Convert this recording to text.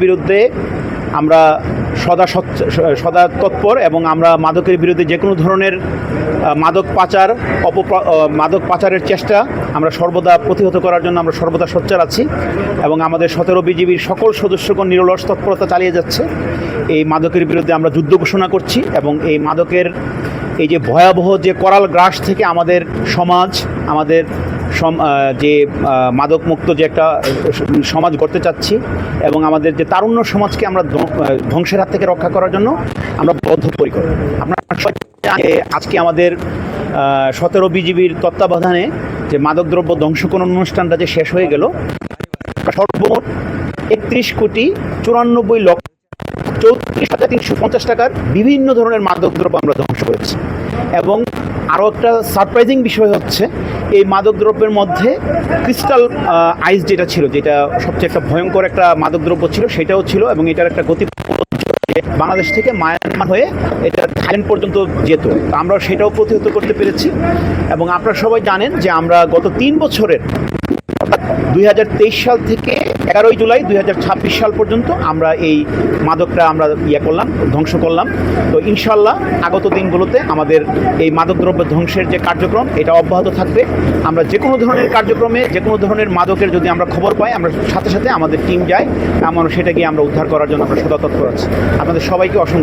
বিরুদ্ধে আমরা সদা তৎপর এবং আমরা মাদকের বিরুদ্ধে যে কোনো ধরনের মাদক পাচারের চেষ্টা আমরা সর্বদা প্রতিহত করার জন্য আমরা সর্বদা সোচ্চার আছি এবং আমাদের 17 বিজিবির সকল সদস্যগণ নিরলস তৎপরতা চালিয়ে যাচ্ছে। এই মাদকের বিরুদ্ধে আমরা যুদ্ধ ঘোষণা করছি এবং এই মাদকের এই যে ভয়াবহ যে করাল গ্রাস থেকে আমাদের সমাজ, আমাদের যে মাদকমুক্ত যে একটা সমাজ গড়তে চাচ্ছি এবং আমাদের যে তারুণ্য সমাজকে আমরা ধ্বংসের হাত থেকে রক্ষা করার জন্য আমরা বদ্ধপরিকর। আপনারা আজকে আমাদের 17 বিজিবির তত্ত্বাবধানে যে মাদকদ্রব্য ধ্বংসকরণ অনুষ্ঠানটা যে শেষ হয়ে গেল, সর্বমোট 31,94,34,350 টাকার বিভিন্ন ধরনের মাদকদ্রব্য আমরা ধ্বংস করেছি। এবং আরও একটা সারপ্রাইজিং বিষয় হচ্ছে, এই মাদকদ্রব্যের মধ্যে ক্রিস্টাল আইস যেটা ছিল, যেটা সবচেয়ে একটা ভয়ঙ্কর একটা মাদকদ্রব্য ছিল, সেটাও ছিল এবং এটার একটা গতি বাংলাদেশ থেকে মায়ানমার হয়ে এটা থাইল্যান্ড পর্যন্ত যেত। আমরা সেটাও প্রতিহত করতে পেরেছি। এবং আপনারা সবাই জানেন যে আমরা গত 3 বছরের 2023 সাল থেকে 11 জুলাই 2026 সাল পর্যন্ত আমরা এই মাদকটা আমরা ধ্বংস করলাম। তো ইনশাল্লাহ আগত দিনগুলোতে আমাদের এই মাদকদ্রব্য ধ্বংসের যে কার্যক্রম এটা অব্যাহত থাকবে। আমরা যে কোনো ধরনের কার্যক্রমে, যে কোনো ধরনের মাদকের যদি আমরা খবর পাই, আমরা সাথে সাথে আমাদের টিম যায়, আমরা সেটা গিয়ে আমরা উদ্ধার করার জন্য আমরা সদা তৎপর আছি। আপনাদের সবাইকে অসংখ্য